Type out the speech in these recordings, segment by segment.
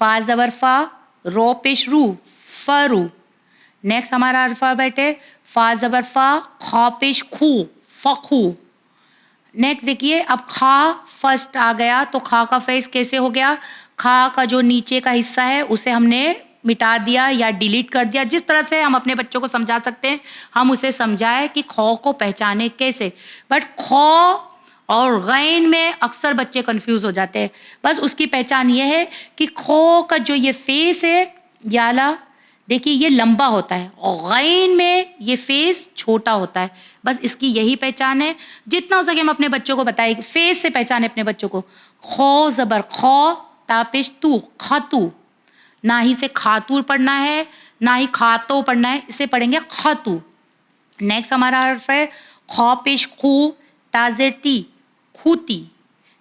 فا زبر فا، رو پیش رو، فرو. نیکسٹ ہمارا الفابیٹ ہے فا زبر فا، خا پیش خو، فخو. نیکسٹ دیکھیے اب کھا فرسٹ آ گیا تو کھا کا فیس کیسے ہو گیا؟ کھا کا جو نیچے کا حصہ ہے اسے ہم نے مٹا دیا یا ڈیلیٹ کر دیا. جس طرح سے ہم اپنے بچوں کو سمجھا سکتے ہیں ہم اسے سمجھائے کہ کھو کو پہچانے کیسے. بٹ کھو اور غین میں اکثر بچے کنفیوز ہو جاتے ہیں. بس اس کی پہچان یہ ہے کہ کھو کا جو یہ فیس ہے یالا دیکھیے یہ لمبا ہوتا ہے اور غین میں یہ فیس چھوٹا ہوتا ہے. بس اس کی یہی پہچان ہے. جتنا ہو سکے ہم اپنے بچوں کو بتائیں کہ فیس سے پہچانے اپنے بچوں کو. خو زبر خو، تاپش تو، خطو. نہ ہی سے خاتور پڑھنا ہے نہ ہی خاتو پڑھنا ہے، اسے پڑھیں گے خطو. نیکسٹ ہمارا حرف ہے خو پیش خو، تازر تی، خوتی.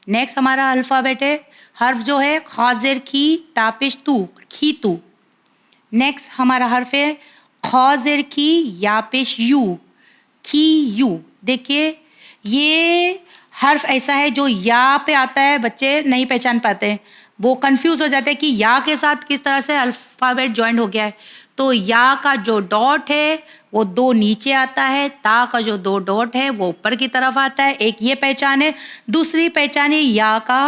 نیکسٹ ہمارا الفابیٹ ہے حرف جو ہے خازر کھی، تاپش تو، کھیتو. نیکسٹ ہمارا حرف ہے خازر کی، یا پیش یو، کھی یو. دیکھیے یہ حرف ایسا ہے جو یا پہ آتا ہے بچے نہیں پہچان پاتے ہیں، وہ کنفیوز ہو جاتے ہیں کہ یا کے ساتھ کس طرح سے الفابیٹ جوائنٹ ہو گیا ہے. تو یا کا جو ڈاٹ ہے وہ 2 نیچے آتا ہے، تا کا جو 2 ڈاٹ ہے وہ اوپر کی طرف آتا ہے. ایک یہ پہچان ہے. دوسری پہچان ہے یا کا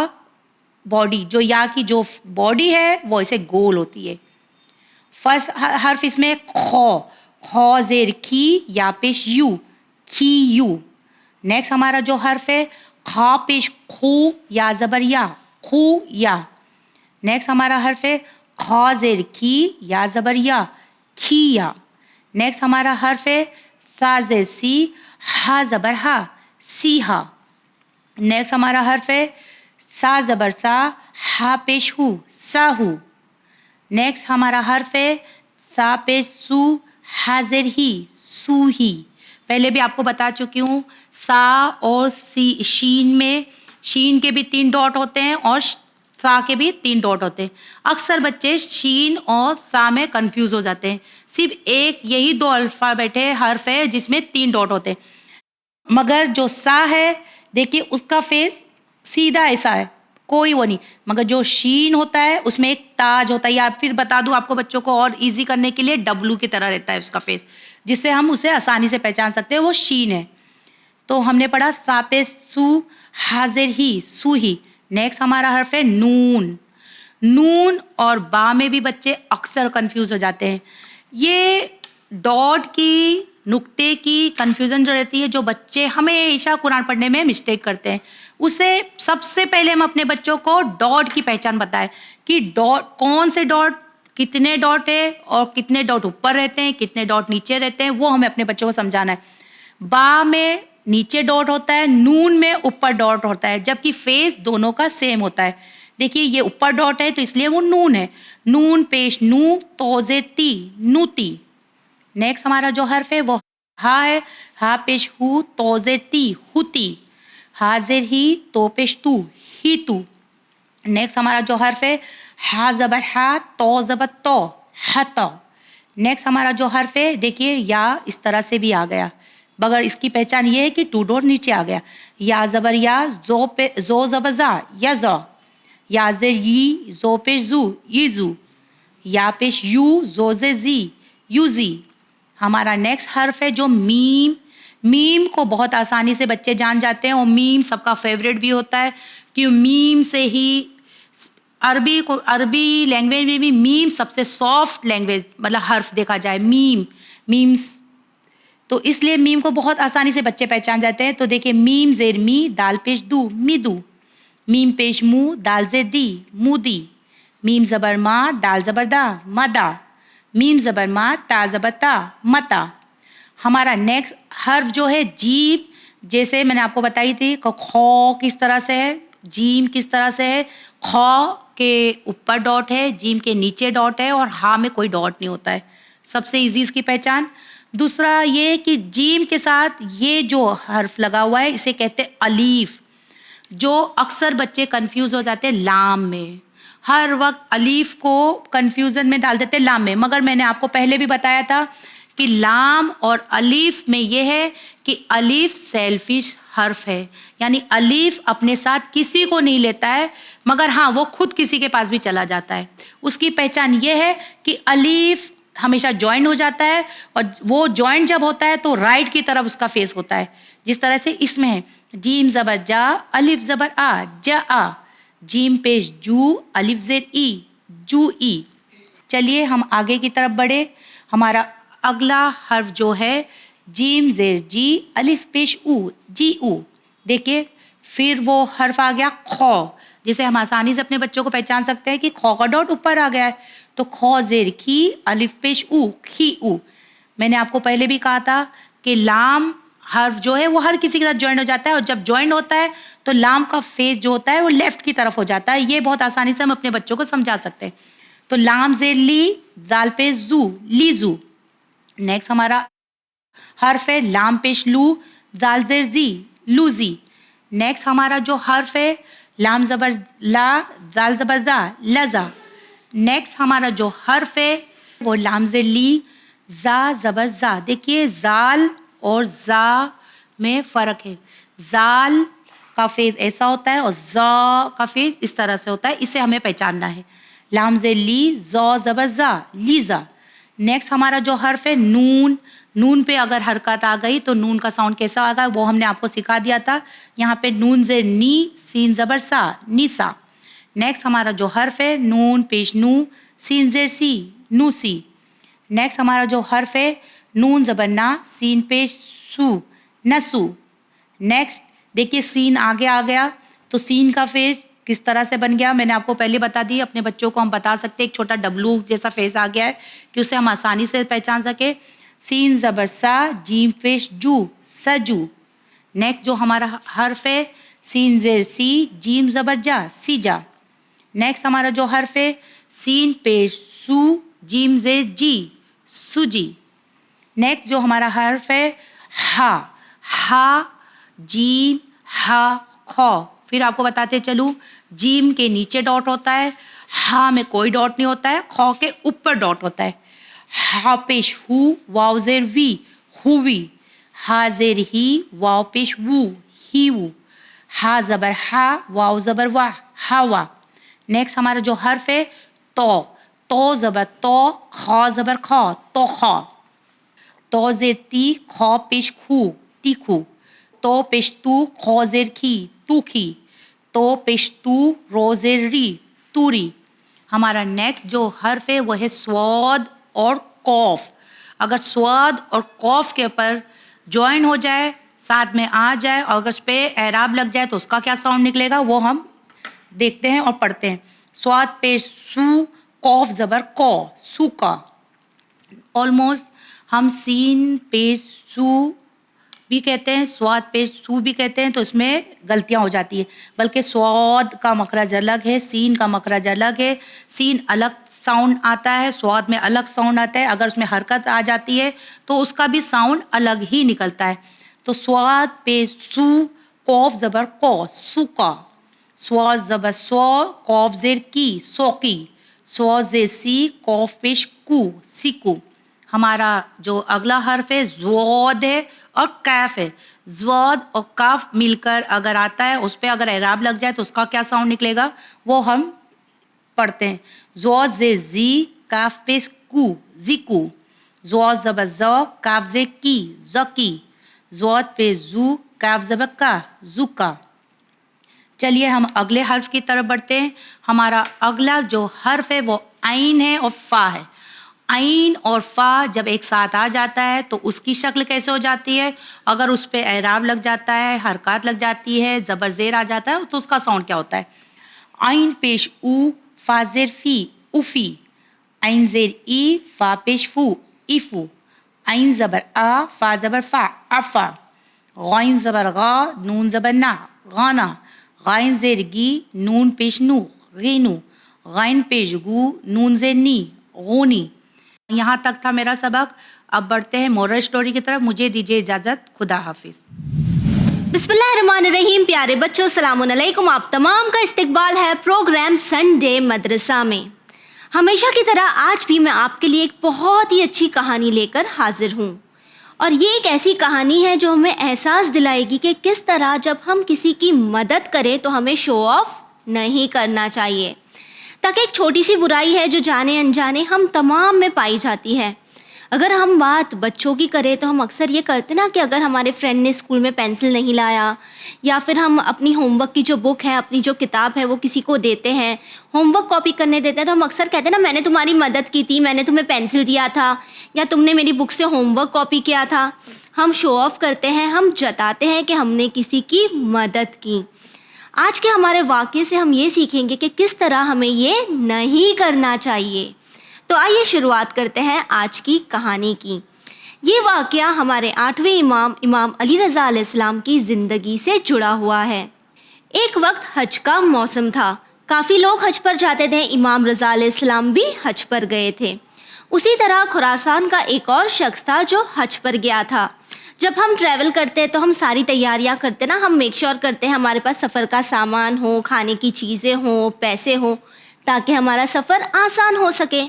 باڈی، جو یا کی جو باڈی ہے وہ ایسے گول ہوتی ہے. فرسٹ حرف اس میں خو، خو زیر کھی، یا پیش یو، کھی یو. نیکسٹ ہمارا جو حرف ہے کھا پیش خو، یا زبر یا، خو یا. نیکسٹ ہمارا حرف ہے کھا زیر کھی، یا زبر یا، کھی یا. نیکسٹ ہمارا حرف ہے سا زیر سی، ہا زبر ہا، سی ہا. نیکسٹ ہمارا حرف ہے سا زبر سا، ہا پیش ہو، سا ہو. نیکسٹ ہمارا حرف ہے سا پیش سو، حاضر ہی، سو ہی. پہلے بھی آپ کو بتا چکی ہوں سا اور شین میں شین کے بھی 3 ڈاٹ ہوتے ہیں اور سا کے بھی 3 ڈاٹ ہوتے ہیں. اکثر بچے شین اور سا میں کنفیوز ہو جاتے ہیں. صرف ایک یہی 2 الفابیٹ ہے حرف ہے جس میں 3 ڈاٹ ہوتے ہیں. مگر جو سا ہے دیکھیے اس کا فیس سیدھا ایسا ہے، کوئی وہ نہیں. مگر جو شین ہوتا ہے اس میں ایک تاج ہوتا ہے، یا پھر بتا دوں آپ کو بچوں کو اور ایزی کرنے کے لیے ڈبلو کی طرح رہتا ہے اس کا فیس، جس سے ہم اسے آسانی سے پہچان سکتے ہیں وہ شین ہے. تو ہم نے پڑھا سا پہ سو، حاضر ہی، سو ہی. نیکسٹ ہمارا حرف ہے نون. نون اور با میں بھی بچے اکثر کنفیوز ہو جاتے ہیں. یہ ڈاٹ کی، نقطے کی کنفیوژن جو رہتی ہے، جو بچے ہمیشہ قرآن پڑھنے میں مسٹیک کرتے ہیں، اسے سب سے پہلے ہم اپنے بچوں کو ڈاٹ کی پہچان بتائیں کہ ڈاٹ کون سے ڈاٹ، کتنے ڈاٹ ہے اور کتنے ڈاٹ اوپر رہتے ہیں، کتنے ڈاٹ نیچے رہتے ہیں، وہ ہمیں اپنے بچوں کو سمجھانا ہے. با میں نیچے ڈاٹ ہوتا ہے، نون میں اوپر ڈاٹ ہوتا ہے، جبکہ فیس دونوں کا سیم ہوتا ہے. دیکھیے یہ اوپر ڈاٹ ہے تو اس لیے وہ نون ہے. نون پیش نو، توزے تی، نوتی. نیکسٹ ہمارا جو حرف ہے وہ ہا ہے. ہا پیش ہو، توزے تی، ہوتی. حاضر ہی، تو پیش تو، ہی تو. نیکسٹ ہمارا جو حرف ہے ہا زبر ہا، تو زبر تو، ہتو. نیکسٹ ہمارا جو حرف ہے دیکھیے یا اس طرح سے بھی آ گیا، مگر اس کی پہچان یہ ہے کہ 2 ڈاٹ نیچے آ گیا. یا زبر یا، زو زبر زا، یا زو. یا زر یی، زو پیش زو، ی زو. یا پیش یو، زو زے زی، یو زی. ہمارا نیکسٹ حرف ہے جو میم. میم کو بہت آسانی سے بچے جان جاتے ہیں اور میم سب کا فیوریٹ بھی ہوتا ہے، کہ میم سے ہی عربی لینگویج میں بھی میم سب سے سافٹ لینگویج مطلب حرف دیکھا جائے، میمس. تو اس لیے میم کو بہت آسانی سے بچے پہچان جاتے ہیں. تو دیکھیں میم زیر می، دال پیش دو، می دو. میم پیش مو، دال زیر دی، مو دی. میم زبر ما، دال زبر دا، مدا. میم زبر ما، تا زبر تا، متا. ہمارا نیکسٹ حرف جو ہے جیم، جیسے میں نے آپ کو بتائی تھی کہ خو کس طرح سے ہے، جیم کس طرح سے ہے. خو کے اوپر ڈاٹ ہے، جیم کے نیچے ڈاٹ ہے اور ہا میں کوئی ڈاٹ نہیں ہوتا ہے. سب سے ایزی اس کی پہچان. دوسرا یہ کہ جیم کے ساتھ یہ جو حرف لگا ہوا ہے اسے کہتے الیف، جو اکثر بچے کنفیوز ہو جاتے ہیں لام میں. ہر وقت الیف کو کنفیوژن میں ڈال دیتے لام میں. مگر میں نے آپ کو پہلے بھی بتایا تھا کہ لام اور الف میں یہ ہے کہ الف سیلفش حرف ہے، یعنی الف اپنے ساتھ کسی کو نہیں لیتا ہے، مگر ہاں وہ خود کسی کے پاس بھی چلا جاتا ہے۔ اس کی پہچان یہ ہے کہ الف ہمیشہ جوائن ہو جاتا ہے، اور وہ جوائن جب ہوتا ہے تو رائٹ کی طرف اس کا فیس ہوتا ہے، جس طرح سے اس میں ہے جیم زبر جا، الف زبر آ، جا آ، جیم پیش جو، الف زیر ای، جو ای۔ چلیے ہم آگے کی طرف بڑھے۔ ہمارا اگلا حرف جو ہے جیم زیر جی، الف پیش او، جی او۔ دیکھیے پھر وہ حرف آ گیا خو، جسے ہم آسانی سے اپنے بچوں کو پہچان سکتے ہیں کہ خو کا ڈاٹ اوپر آ گیا ہے، تو خو زیر کھی، الف پیش او، کھی او۔ میں نے آپ کو پہلے بھی کہا تھا کہ لام حرف جو ہے وہ ہر کسی کے ساتھ جوائن ہو جاتا ہے، اور جب جوائن ہوتا ہے تو لام کا فیس جو ہوتا ہے وہ لیفٹ کی طرف ہو جاتا ہے۔ یہ بہت آسانی سے ہم اپنے بچوں کو سمجھا سکتے ہیں۔ تو لام زیر لی، زال پیش زو، لیزو۔ نیکسٹ ہمارا حرف ہے لام پیش لو، زال زیر زی، لوزی۔ نیکسٹ ہمارا جو حرف ہے لام زبر لا، زال زبر زا، لزا۔ نیکسٹ ہمارا جو حرف ہے وہ لام زیر لی، زا زبر زا۔ دیکھیے زال اور زا میں فرق ہے، زال کا فیز ایسا ہوتا ہے اور زا کا فیز اس طرح سے ہوتا ہے، اسے ہمیں پہچاننا ہے۔ لام زیر لی، زو زبر زا، لیزا۔ نیکسٹ ہمارا جو حرف ہے نون، نون پہ اگر حرکت آ گئی تو نون کا ساؤنڈ کیسا آگا وہ ہم نے آپ کو سکھا دیا تھا۔ یہاں پہ نون زیر نی، سین زبر سا، نیسا۔ نیکسٹ ہمارا جو حرف ہے نون پیش نو، سین زیر سی، نوسی۔ نیکسٹ ہمارا جو حرف ہے نون زبر نا، سین پیش سو، نسو۔ نیکسٹ دیکھیے سین آگے آ گیا تو سین کا فیس کس طرح سے بن گیا میں نے آپ کو پہلے بتا دی۔ اپنے بچوں کو ہم بتا سکتے ایک چھوٹا ڈبلو جیسا فیس آ گیا ہے کہ اسے ہم آسانی سے پہچان سکے۔ سین زبر سا، جیم پیش جو، سجو۔ نیکسٹ جو ہمارا حرف ہے سین زیر سی، جیم زبر جا، سیجا۔ نیکسٹ ہمارا جو حرف ہے سین پیش سو، جیم زیر جی، سوجی۔ نیکسٹ جو ہمارا حرف ہے ہا، ہا، جیم، ہا، کھو۔ پھر آپ کو بتاتے چلوں جیم کے نیچے ڈاٹ ہوتا ہے، ہا میں کوئی ڈاٹ نہیں ہوتا ہے، کھو کے اوپر ڈاٹ ہوتا ہے۔ ہا پیش ہو، واو زیر وی، ہووی۔ ہا زیر ہی، واو پیش وو، ہیوو۔ ہا زبر ہا، واو زبر وا، ہاوا۔ نیکسٹ ہمارا جو حرف ہے تو، تو زبر تو، خو زبر کھو، تو خو۔ تو زیر تی، کھو پیش کھو، تیکھو۔ تو پیش تو، کھو زیر کھی، توکھی۔ تو پیش تو، رو زیر ری، توری۔ ہمارا نیکسٹ جو حرف ہے وہ ہے سواد اور قوف۔ اگر سواد اور قوف کے اوپر جوائن ہو جائے، ساتھ میں آ جائے اور اگر اس پہ اعراب لگ جائے تو اس کا کیا ساؤنڈ نکلے گا وہ ہم دیکھتے ہیں اور پڑھتے ہیں۔ سواد پیش سو، قوف زبر کو، سوکا۔ آلموسٹ ہم سین پیش سو بھی کہتے ہیں، سواد پیش سو بھی کہتے ہیں، تو اس میں غلطیاں ہو جاتی ہیں، بلکہ سواد کا مخرج الگ ہے، سین کا مخرج الگ ہے۔ سین الگ ساؤنڈ آتا ہے، سواد میں الگ ساؤنڈ آتا ہے، اگر اس میں حرکت آ جاتی ہے تو اس کا بھی ساؤنڈ الگ ہی نکلتا ہے۔ تو سواد پیش سو، قوف زبر کو، سوکا۔ سواد زبر سو، قوف زیر کی، سوکی۔ سواد زیر سی، قوف پیش کو، سیکو۔ ہمارا جو اگلا حرف ہے زواد ہے اور کیف ہے۔ زواد اور کاف مل کر اگر آتا ہے اس پہ اگر اعراب لگ جائے تو اس کا کیا ساؤنڈ نکلے گا وہ ہم پڑھتے ہیں۔ زواد زیر زی، کاف پیش کو، زیکو۔ زواد زبر زو، کاف زیر کی، زکی۔ زواد پیش زو، کاف زبر کا، زوکا۔ چلیے ہم اگلے حرف کی طرف بڑھتے ہیں۔ ہمارا اگلا جو حرف ہے وہ عین ہے اور فا ہے۔ عین اور فا جب ایک ساتھ آ جاتا ہے تو اس کی شکل کیسے ہو جاتی ہے؟ اگر اس پہ اعراب لگ جاتا ہے، حرکات لگ جاتی ہے، زبر زیر آ جاتا ہے تو اس کا ساؤنڈ کیا ہوتا ہے؟ عین پیش او، فا زیر فی، اوفی۔ عین زیر ای، فا پیش فو، ایفو۔ عین زبر آ، فا زبر فا، افا۔ غین زبر غا، نون زبر نا، غانا۔ غائن زیر گی، نون پیش نو، غینو۔ غائن پیش گو، نون زیر نی، غونی۔ یہاں تک تھا میرا سبق۔ اب بڑھتے ہیں مورل اسٹوری کی طرف۔ مجھے دیجیے اجازت، خدا حافظ۔ بسم اللہ الرحمن الرحیم۔ پیارے بچوں السلام علیکم، آپ تمام کا استقبال ہے پروگرام سنڈے مدرسہ میں۔ ہمیشہ کی طرح آج بھی میں آپ کے لیے ایک بہت ہی اچھی کہانی لے کر حاضر ہوں، اور یہ ایک ایسی کہانی ہے جو ہمیں احساس دلائے گی کہ کس طرح جب ہم کسی کی مدد کریں تو ہمیں شو آف نہیں کرنا چاہیے، تاکہ ایک چھوٹی سی برائی ہے جو جانے انجانے ہم تمام میں پائی جاتی ہے۔ اگر ہم بات بچوں کی کریں تو ہم اکثر یہ کرتے نا کہ اگر ہمارے فرینڈ نے اسکول میں پینسل نہیں لایا، یا پھر ہم اپنی ہوم ورک کی جو بک ہے، اپنی جو کتاب ہے وہ کسی کو دیتے ہیں، ہوم ورک کاپی کرنے دیتے ہیں، تو ہم اکثر کہتے ہیں نا میں نے تمہاری مدد کی تھی، میں نے تمہیں پینسل دیا تھا، یا تم نے میری بک سے ہوم ورک کاپی کیا تھا۔ ہم شو آف کرتے ہیں، ہم جتاتے ہیں کہ ہم نے کسی کی مدد کی۔ آج کے ہمارے واقعے سے ہم یہ سیکھیں گے کہ کس طرح ہمیں یہ نہیں کرنا چاہیے۔ تو آئیے شروعات کرتے ہیں آج کی کہانی کی۔ یہ واقعہ ہمارے 8ویں امام علی رضا علیہ السلام کی زندگی سے جڑا ہوا ہے۔ ایک وقت حج کا موسم تھا، کافی لوگ حج پر جاتے تھے، امام رضا علیہ السلام بھی حج پر گئے تھے۔ اسی طرح خراسان کا ایک اور شخص تھا جو حج پر گیا تھا۔ جب ہم ٹریول کرتے تو ہم ساری تیاریاں کرتے نا، ہم میک شور کرتے ہیں ہمارے پاس سفر کا سامان ہو، کھانے کی چیزیں ہوں، پیسے ہوں، تاکہ ہمارا سفر آسان ہو سکے۔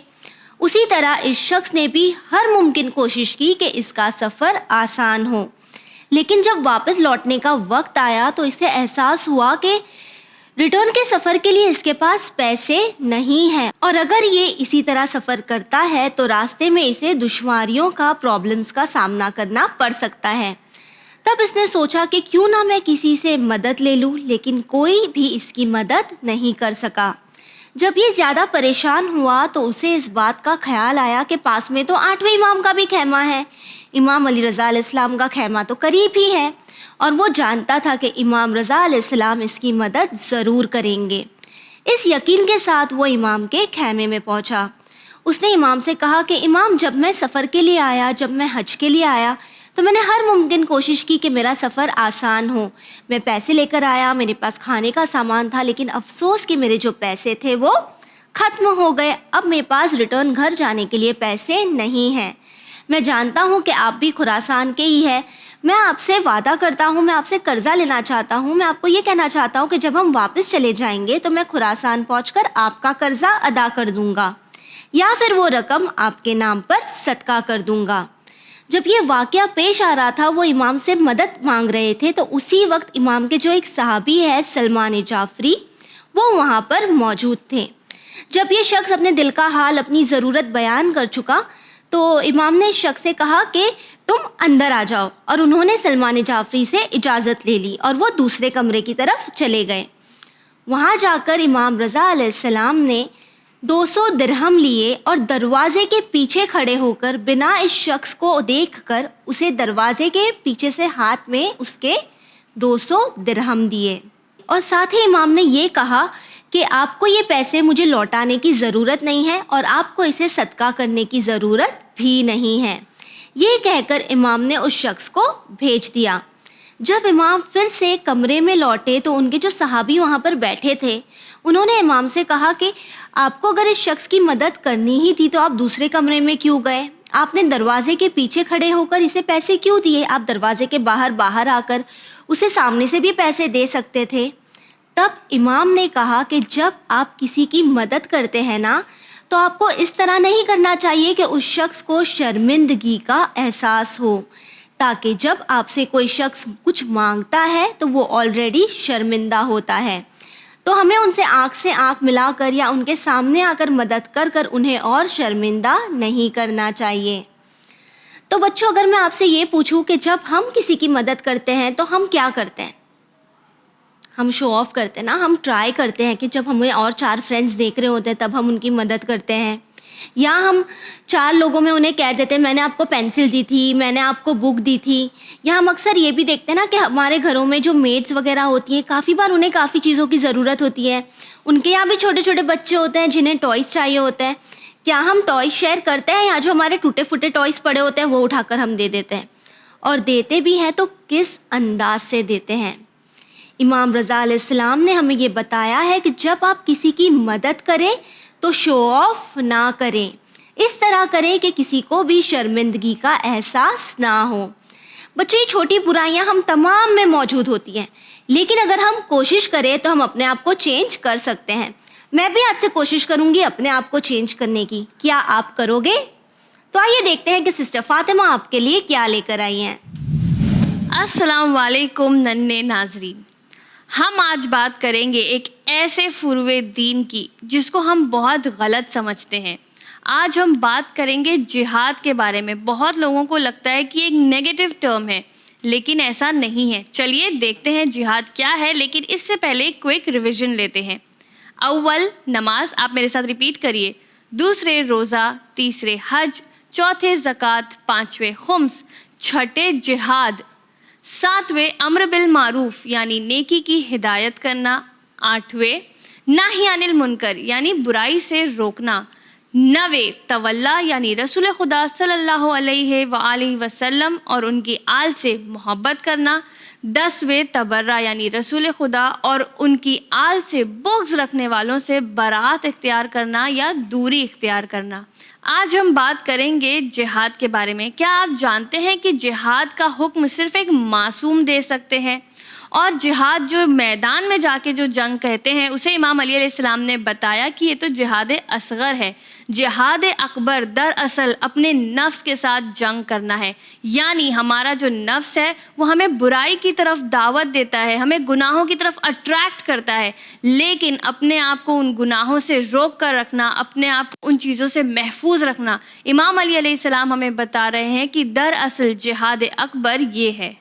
اسی طرح اس شخص نے بھی ہر ممکن کوشش کی کہ اس کا سفر آسان ہو، لیکن جب واپس لوٹنے کا وقت آیا تو اسے احساس ہوا کہ ریٹرن کے سفر کے لیے اس کے پاس پیسے نہیں ہیں، اور اگر یہ اسی طرح سفر کرتا ہے تو راستے میں اسے دشواریوں کا، پرابلمز کا سامنا کرنا پڑ سکتا ہے۔ تب اس نے سوچا کہ کیوں نہ میں کسی سے مدد لے لوں، لیکن کوئی بھی اس کی مدد نہیں کر سکا۔ جب یہ زیادہ پریشان ہوا تو اسے اس بات کا خیال آیا کہ پاس میں تو 8ویں امام کا بھی خیمہ ہے، امام علی رضا علیہ السلام کا خیمہ تو قریب ہی ہے، اور وہ جانتا تھا کہ امام رضا علیہ السلام اس کی مدد ضرور کریں گے۔ اس یقین کے ساتھ وہ امام کے خیمے میں پہنچا۔ اس نے امام سے کہا کہ امام، جب میں سفر کے لیے آیا، جب میں حج کے لیے آیا تو میں نے ہر ممکن کوشش کی کہ میرا سفر آسان ہو۔ میں پیسے لے کر آیا، میرے پاس کھانے کا سامان تھا، لیکن افسوس کہ میرے جو پیسے تھے وہ ختم ہو گئے۔ اب میرے پاس ریٹرن گھر جانے کے لیے پیسے نہیں ہیں۔ میں جانتا ہوں کہ آپ بھی خراسان کے ہی ہیں، میں آپ سے وعدہ کرتا ہوں، میں آپ سے قرضہ لینا چاہتا ہوں، میں آپ کو یہ کہنا چاہتا ہوں کہ جب ہم واپس چلے جائیں گے تو میں خراسان پہنچ کر آپ کا قرضہ ادا کر دوں گا، یا پھر وہ رقم آپ کے نام پر صدقہ کر دوں گا۔ جب یہ واقعہ پیش آ رہا تھا، وہ امام سے مدد مانگ رہے تھے، تو اسی وقت امام کے جو ایک صحابی ہے سلمان جعفری، وہ وہاں پر موجود تھے۔ جب یہ شخص اپنے دل کا حال، اپنی ضرورت بیان کر چکا تو امام نے اس شخص سے کہا کہ تم اندر آ جاؤ، اور انہوں نے سلمان جعفری سے اجازت لے لی اور وہ دوسرے کمرے کی طرف چلے گئے۔ وہاں جا کر امام رضا علیہ السلام نے 200 درہم لیے اور دروازے کے پیچھے کھڑے ہو کر بنا اس شخص کو دیکھ کر اسے دروازے کے پیچھے سے ہاتھ میں اس کے 200 درہم دیے، اور ساتھ ہی امام نے یہ کہا کہ آپ کو یہ پیسے مجھے لوٹانے کی ضرورت نہیں ہے اور آپ کو اسے صدقہ کرنے کی ضرورت بھی نہیں ہے۔ یہ کہہ کر امام نے اس شخص کو بھیج دیا۔ جب امام پھر سے کمرے میں لوٹے تو ان کے جو صحابی وہاں پر بیٹھے تھے، انہوں نے امام سے کہا کہ آپ کو اگر اس شخص کی مدد کرنی ہی تھی تو آپ دوسرے کمرے میں کیوں گئے؟ آپ نے دروازے کے پیچھے کھڑے ہو کر اسے پیسے کیوں دیے؟ آپ دروازے کے باہر آ کر اسے سامنے سے بھی پیسے دے سکتے تھے۔ تب امام نے کہا کہ جب آپ کسی کی مدد کرتے ہیں نا، تو آپ کو اس طرح نہیں کرنا چاہیے کہ اس شخص کو شرمندگی کا احساس ہو، تاکہ جب آپ سے کوئی شخص کچھ مانگتا ہے تو وہ آلریڈی شرمندہ ہوتا ہے۔ تو ہمیں ان سے آنکھ ملا کر یا ان کے سامنے آ کر مدد کر انہیں اور شرمندہ نہیں کرنا چاہیے۔ تو بچوں، اگر میں آپ سے یہ پوچھوں کہ جب ہم کسی کی مدد کرتے ہیں تو ہم کیا کرتے ہیں؟ ہم شو آف کرتے ہیں نا، ہم ٹرائی کرتے ہیں کہ جب ہمیں اور 4 فرینڈز دیکھ رہے ہوتے ہیں تب ہم ان کی مدد کرتے ہیں، یا ہم 4 لوگوں میں انہیں کہہ دیتے ہیں میں نے آپ کو پینسل دی تھی، میں نے آپ کو بک دی تھی۔ یا ہم اکثر یہ بھی دیکھتے ہیں نا کہ ہمارے گھروں میں جو میڈس وغیرہ ہوتی ہیں، کافی بار انہیں کافی چیزوں کی ضرورت ہوتی ہے، ان کے یہاں بھی چھوٹے چھوٹے بچے ہوتے ہیں جنہیں ٹوائز چاہیے ہوتے ہیں۔ کیا ہم ٹوائز شیئر کرتے ہیں، یا جو ہمارے ٹوٹے پھوٹے ٹوائز پڑے ہوتے ہیں وہ اٹھا کر ہم دے دیتے ہیں؟ اور دیتے بھی ہیں تو کس انداز سے دیتے ہیں؟ امام رضا علیہ السلام نے ہمیں یہ بتایا ہے کہ جب آپ کسی کی مدد کریں تو شو آف نہ کریں، اس طرح کریں کہ کسی کو بھی شرمندگی کا احساس نہ ہو۔ بچوں، یہ چھوٹی برائیاں ہم تمام میں موجود ہوتی ہیں، لیکن اگر ہم کوشش کریں تو ہم اپنے آپ کو چینج کر سکتے ہیں۔ میں بھی آپ سے کوشش کروں گی اپنے آپ کو چینج کرنے کی. کیا آپ کرو گے؟ تو آئیے دیکھتے ہیں کہ سسٹر فاطمہ آپ کے لیے کیا لے کر آئی ہیں. السلام علیکم ننھے ناظرین. ہم آج بات کریں گے ایک ایسے فروع دین کی جس کو ہم بہت غلط سمجھتے ہیں. آج ہم بات کریں گے جہاد کے بارے میں. بہت لوگوں کو لگتا ہے کہ ایک نیگیٹو ٹرم ہے، لیکن ایسا نہیں ہے. چلیے دیکھتے ہیں جہاد کیا ہے، لیکن اس سے پہلے کوئک ریویژن لیتے ہیں. اول نماز، آپ میرے ساتھ ریپیٹ کریے. دوسرے روزہ، تیسرے حج، چوتھے زکوٰۃ، پانچویں خمس، چھٹے جہاد، ساتویں امر بالمعروف یعنی نیکی کی ہدایت کرنا، آٹھویں نہی عن المنکر یعنی برائی سے روکنا، نویں تولا یعنی رسول خدا صلی اللہ علیہ وآلہ وسلم اور ان کی آل سے محبت کرنا، دسویں تبرہ یعنی رسول خدا اور ان کی آل سے بغض رکھنے والوں سے برات اختیار کرنا یا دوری اختیار کرنا. آج ہم بات کریں گے جہاد کے بارے میں. کیا آپ جانتے ہیں کہ جہاد کا حکم صرف ایک معصوم دے سکتے ہیں؟ اور جہاد جو میدان میں جا کے جو جنگ کہتے ہیں اسے امام علی علیہ السلام نے بتایا کہ یہ تو جہاد اصغر ہے. جہاد اکبر دراصل اپنے نفس کے ساتھ جنگ کرنا ہے. یعنی ہمارا جو نفس ہے وہ ہمیں برائی کی طرف دعوت دیتا ہے، ہمیں گناہوں کی طرف اٹریکٹ کرتا ہے، لیکن اپنے آپ کو ان گناہوں سے روک کر رکھنا، اپنے آپ کو ان چیزوں سے محفوظ رکھنا. امام علی علیہ السلام ہمیں بتا رہے ہیں کہ دراصل جہاد اکبر یہ ہے.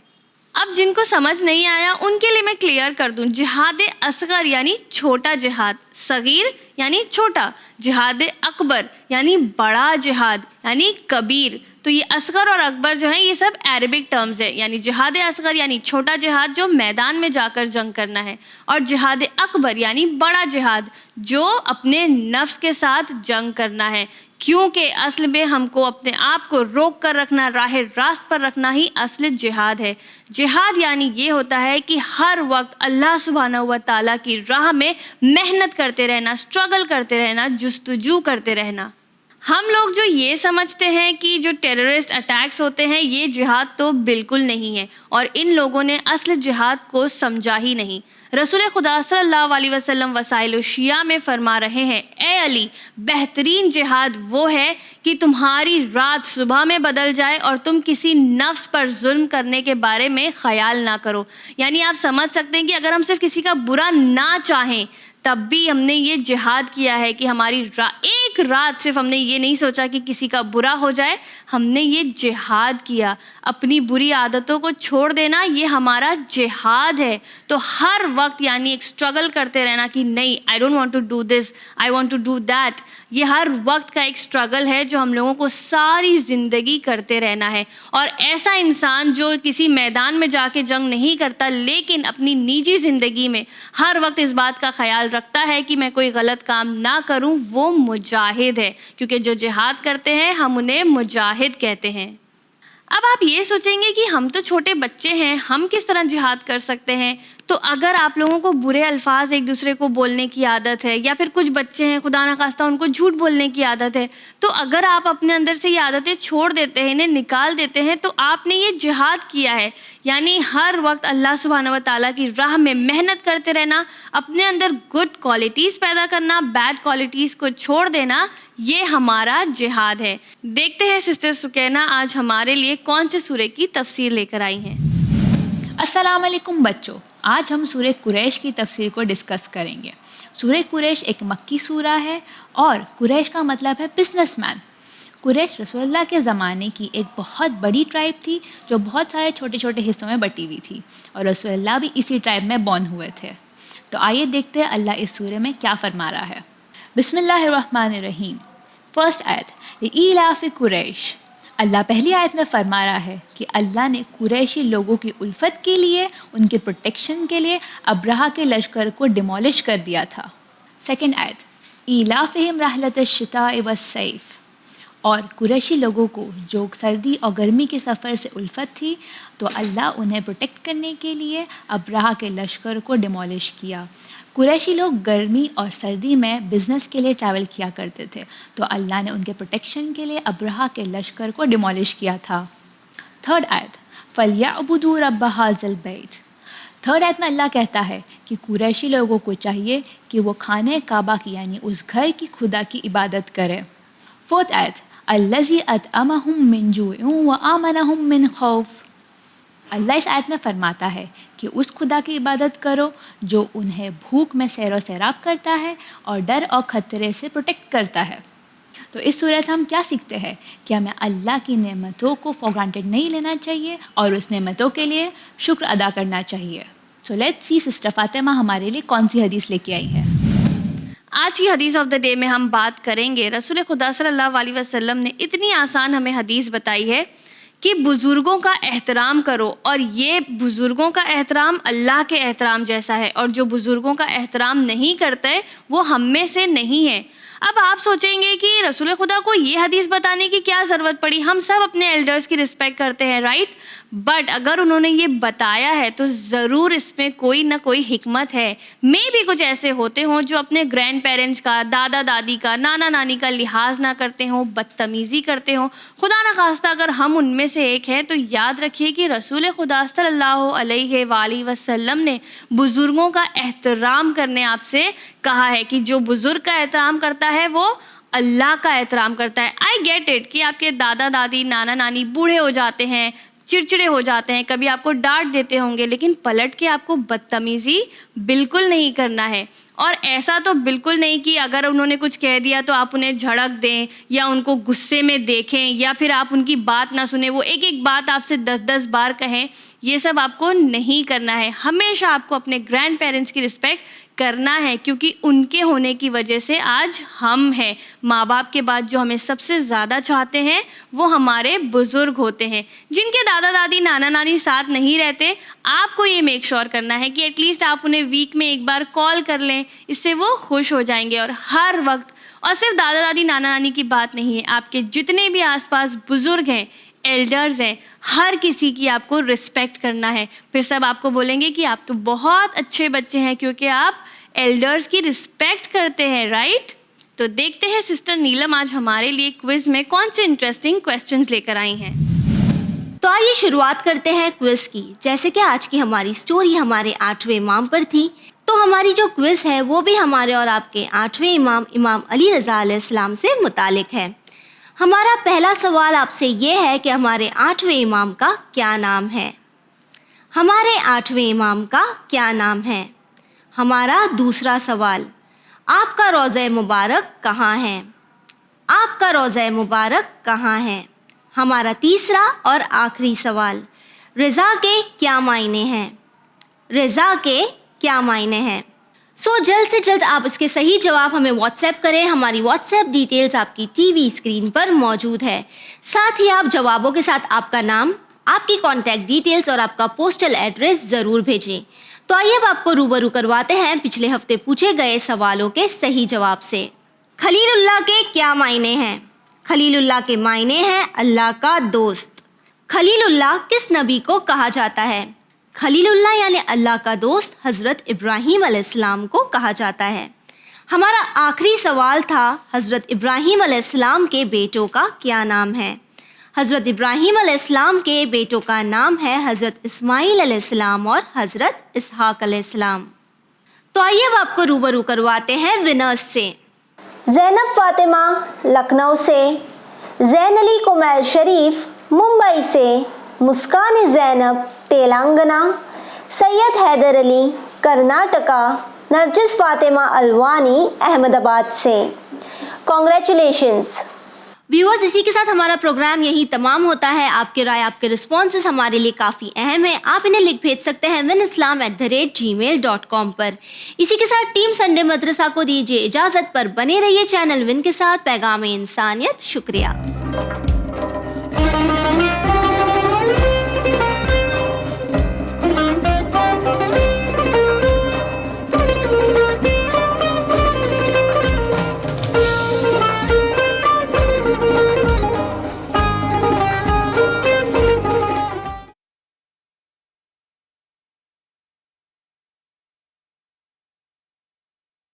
اب جن کو سمجھ نہیں آیا ان کے لیے میں کلیئر کر دوں. جہاد اصغر یعنی چھوٹا جہاد، صغیر یعنی چھوٹا، جہاد اکبر یعنی بڑا جہاد یعنی کبیر. تو یہ اصغر اور اکبر جو ہیں یہ سب عربک ٹرمز ہے. یعنی جہاد اصغر یعنی چھوٹا جہاد جو میدان میں جا کر جنگ کرنا ہے، اور جہاد اکبر یعنی بڑا جہاد جو اپنے نفس کے ساتھ جنگ کرنا ہے. کیونکہ اصل میں ہم کو اپنے آپ کو روک کر رکھنا، راہ راست پر رکھنا ہی اصل جہاد ہے. جہاد یعنی یہ ہوتا ہے کہ ہر وقت اللہ سبحانہ و تعالیٰ کی راہ میں محنت کرتے رہنا، اسٹرگل کرتے رہنا، جستجو کرتے رہنا. ہم لوگ جو یہ سمجھتے ہیں کہ جو ٹیررسٹ اٹیکس ہوتے ہیں یہ جہاد تو بالکل نہیں ہے، اور ان لوگوں نے اصل جہاد کو سمجھا ہی نہیں. رسول خدا صلی اللہ علیہ وسلم وسائل الشیعہ میں فرما رہے ہیں، اے علی بہترین جہاد وہ ہے کہ تمہاری رات صبح میں بدل جائے اور تم کسی نفس پر ظلم کرنے کے بارے میں خیال نہ کرو. یعنی آپ سمجھ سکتے ہیں کہ اگر ہم صرف کسی کا برا نہ چاہیں تب بھی ہم نے یہ جہاد کیا ہے کہ ہماری ایک رات صرف ہم نے یہ نہیں سوچا کہ کسی کا برا ہو جائے، ہم نے یہ جہاد کیا. اپنی بری عادتوں کو چھوڑ دینا یہ ہمارا جہاد ہے. تو ہر وقت یعنی ایک اسٹرگل کرتے رہنا کہ نہیں، I don't want to do this, I want to do that. یہ ہر وقت کا ایک اسٹرگل ہے جو ہم لوگوں کو ساری زندگی کرتے رہنا ہے. اور ایسا انسان جو کسی میدان میں جا کے جنگ نہیں کرتا لیکن اپنی نجی زندگی میں ہر وقت اس بات کا خیال رکھتا ہے کہ میں کوئی غلط کام نہ کروں، وہ مجاہد ہے. کیونکہ جو جہاد کرتے ہیں ہم انہیں مجاہد کہتے ہیں. اب آپ یہ سوچیں گے کہ ہم تو چھوٹے بچے ہیں، ہم کس طرح جہاد کر سکتے ہیں؟ تو اگر آپ لوگوں کو برے الفاظ ایک دوسرے کو بولنے کی عادت ہے، یا پھر کچھ بچے ہیں خدا نخواستہ ان کو جھوٹ بولنے کی عادت ہے، تو اگر آپ اپنے اندر سے یہ عادتیں چھوڑ دیتے ہیں، انہیں نکال دیتے ہیں، تو آپ نے یہ جہاد کیا ہے. یعنی ہر وقت اللہ سبحانہ و تعالیٰ کی راہ میں محنت کرتے رہنا، اپنے اندر گڈ کوالٹیز پیدا کرنا، بیڈ کوالٹیز کو چھوڑ دینا، یہ ہمارا جہاد ہے. دیکھتے ہیں سسٹر سکینہ آج ہمارے لیے کون سے سورے کی تفسیر لے کر آئی ہیں. السلام علیکم بچوں. آج ہم سورہ قریش کی تفسیر کو ڈسکس کریں گے. سورہ قریش ایک مکی سورہ ہے اور قریش کا مطلب ہے بزنس مین. قریش رسول اللہ کے زمانے کی ایک بہت بڑی ٹرائب تھی جو بہت سارے چھوٹے چھوٹے حصوں میں بٹی ہوئی تھی، اور رسول اللہ بھی اسی ٹرائب میں بورن ہوئے تھے. تو آئیے دیکھتے ہیں اللہ اس سورہ میں کیا فرما رہا ہے. بسم اللہ الرحمن الرحیم. فرسٹ آیت لإیلاف قریش. اللہ پہلی آیت میں فرما رہا ہے کہ اللہ نے قریشی لوگوں کی الفت کے لیے، ان کے پروٹیکشن کے لیے ابرہہ کے لشکر کو ڈیمولش کر دیا تھا. سیکنڈ آیت ایلافہم رحلۃ الشتاء والصیف. اور قریشی لوگوں کو جو سردی اور گرمی کے سفر سے الفت تھی تو اللہ انہیں پروٹیکٹ کرنے کے لیے ابرہہ کے لشکر کو ڈیمولش کیا. قریشی لوگ گرمی اور سردی میں بزنس کے لیے ٹریول کیا کرتے تھے، تو اللہ نے ان کے پروٹیکشن کے لیے ابرہہ کے لشکر کو ڈیمولش کیا تھا. تھرڈ آیت فَلْيَعْبُدُوا رَبَّ هَٰذَا الْبَيْتِ. تھرڈ آیت میں اللہ کہتا ہے کہ قریشی لوگوں کو چاہیے کہ وہ خانہ کعبہ کی یعنی اس گھر کی خدا کی عبادت کرے. فورتھ آیت الذی اطعمہم من جوع وآمنہم من خوف. اللہ اس آیت میں فرماتا ہے کہ اس خدا کی عبادت کرو جو انہیں بھوک میں سیر و سیراب کرتا ہے اور ڈر اور خطرے سے پروٹیکٹ کرتا ہے. تو اس سورہ سے ہم کیا سیکھتے ہیں کہ ہمیں اللہ کی نعمتوں کو فار گرانٹیڈ نہیں لینا چاہیے اور اس نعمتوں کے لیے شکر ادا کرنا چاہیے. So let's see sister Fatima ہمارے لیے کون سی حدیث لے کے آئی ہے. آج کی حدیث آف دا ڈے میں ہم بات کریں گے رسول خدا صلی اللہ علیہ وسلم نے اتنی آسان ہمیں حدیث بتائی ہے کہ بزرگوں کا احترام کرو, اور یہ بزرگوں کا احترام اللہ کے احترام جیسا ہے, اور جو بزرگوں کا احترام نہیں کرتے وہ ہم میں سے نہیں ہے. اب آپ سوچیں گے کہ رسول خدا کو یہ حدیث بتانے کی کیا ضرورت پڑی, ہم سب اپنے ایلڈرز کی رسپیکٹ کرتے ہیں رائٹ, بٹ اگر انہوں نے یہ بتایا ہے تو ضرور اس میں کوئی نہ کوئی حکمت ہے. میں بھی کچھ ایسے ہوتے ہوں جو اپنے گرینڈ پیرنٹس کا, دادا دادی کا, نانا نانی کا لحاظ نہ کرتے ہوں, بدتمیزی کرتے ہوں. خدا نخواستہ اگر ہم ان میں سے ایک ہیں تو یاد رکھیے کہ رسول خدا صلی اللہ علیہ وآلہ وسلم نے بزرگوں کا احترام کرنے آپ سے کہا ہے کہ جو بزرگ کا احترام کرتا ہے وہ اللہ کا احترام کرتا ہے. آئی گیٹ اٹ کہ آپ کے دادا دادی, نانا نانی بوڑھے ہو جاتے ہیں, چڑچڑے ہو جاتے ہیں, کبھی آپ کو ڈانٹ دیتے ہوں گے, لیکن پلٹ کے آپ کو بدتمیزی بالکل نہیں کرنا ہے. اور ایسا تو بالکل نہیں کہ اگر انہوں نے کچھ کہہ دیا تو آپ انہیں جھڑک دیں یا ان کو غصے میں دیکھیں یا پھر آپ ان کی بات نہ سنیں, وہ ایک ایک بات آپ سے 10 بار کہیں. یہ سب آپ کو نہیں کرنا ہے. ہمیشہ آپ کو اپنے گرینڈ پیرنٹس کی رسپیکٹ کرنا ہے, کیونکہ ان کے ہونے کی وجہ سے آج ہم ہیں. ماں باپ کے بعد جو ہمیں سب سے زیادہ چاہتے ہیں وہ ہمارے بزرگ ہوتے ہیں. جن کے دادا دادی نانا نانی ساتھ نہیں رہتے, آپ کو یہ میک شور کرنا ہے کہ ایٹ لیسٹ آپ انہیں ویک میں ایک بار کال کر لیں, اس سے وہ خوش ہو جائیں گے. اور ہر وقت, اور صرف دادا دادی نانا نانی کی بات نہیں ہے, آپ کے جتنے بھی آس پاس بزرگ ہیں, ایلڈرز ہیں, ہر کسی کی آپ کو رسپیکٹ کرنا ہے. پھر سب آپ کو بولیں گے کہ آپ تو بہت اچھے بچے ہیں کیونکہ آپ ایلڈرز کی رسپیکٹ کرتے ہیں رائٹ. تو دیکھتے ہیں سسٹر نیلم آج ہمارے لیے کوئز میں کون سے انٹرسٹنگ کویسچنز لے کر آئی ہیں. تو آئیے شروعات کرتے ہیں کوئز کی. جیسے کہ آج کی ہماری سٹوری ہمارے 8ویں امام پر تھی, تو ہماری جو کوئز ہے وہ بھی ہمارے اور آپ کے 8ویں امام امام علی رضا علیہ السلام سے متعلق ہے. ہمارا پہلا سوال آپ سے یہ ہے کہ ہمارے 8ویں امام کا کیا نام ہے. ہمارے 8ویں امام کا کیا نام ہے. ہمارا دوسرا سوال, آپ کا روضہ مبارک کہاں ہے. آپ کا روضہ مبارک کہاں ہے. ہمارا تیسرا اور آخری سوال, رضا کے کیا معنی ہیں. رضا کے کیا معنی ہیں. جلد سے جلد آپ اس کے صحیح جواب ہمیں واٹس ایپ کریں. ہماری واٹس ایپ ڈیٹیلز آپ کی ٹی وی اسکرین پر موجود ہے. ساتھ ہی آپ جوابوں کے ساتھ آپ کا نام, آپ کی کانٹیکٹ ڈیٹیلز اور آپ کا پوسٹل ایڈریس ضرور بھیجیں. تو آئیے اب آپ کو روبرو کرواتے ہیں پچھلے ہفتے پوچھے گئے سوالوں کے صحیح جواب سے. خلیل اللہ کے کیا معنی ہیں. خلیل اللہ کے معنی ہیں اللہ کا دوست. خلیل اللہ کس نبی کو کہا جاتا ہے. خلیل اللہ یعنی اللہ کا دوست حضرت ابراہیم علیہ السلام کو کہا جاتا ہے. ہمارا آخری سوال تھا حضرت ابراہیم علیہ السلام کے بیٹوں کا کیا نام ہے. حضرت ابراہیم علیہ السلام کے بیٹوں کا نام ہے حضرت اسماعیل علیہ السلام اور حضرت اسحاق علیہ السلام. تو آئیے اب آپ کو روبرو کرواتے ہیں ونرز سے. زینب فاطمہ لکھنؤ سے, زین علی کمیل شریف ممبئی سے, مسکان زینب تلنگانہ, سید حیدر علی کرناٹکا, نرجس فاطمہ الوانی احمد آباد سے. کانگریچولیشنز. ویورز, اسی کے ساتھ ہمارا پروگرام یہی تمام ہوتا ہے. آپ کے رائے, آپ کے رسپانسز ہمارے لیے کافی اہم ہیں. آپ انہیں لکھ بھیج سکتے ہیں winislam@gmail.com پر. اسی کے ساتھ ٹیم سنڈے مدرسہ کو دیجیے اجازت. پر بنے رہیے چینل ون کے ساتھ. پیغام انسانیت. شکریہ.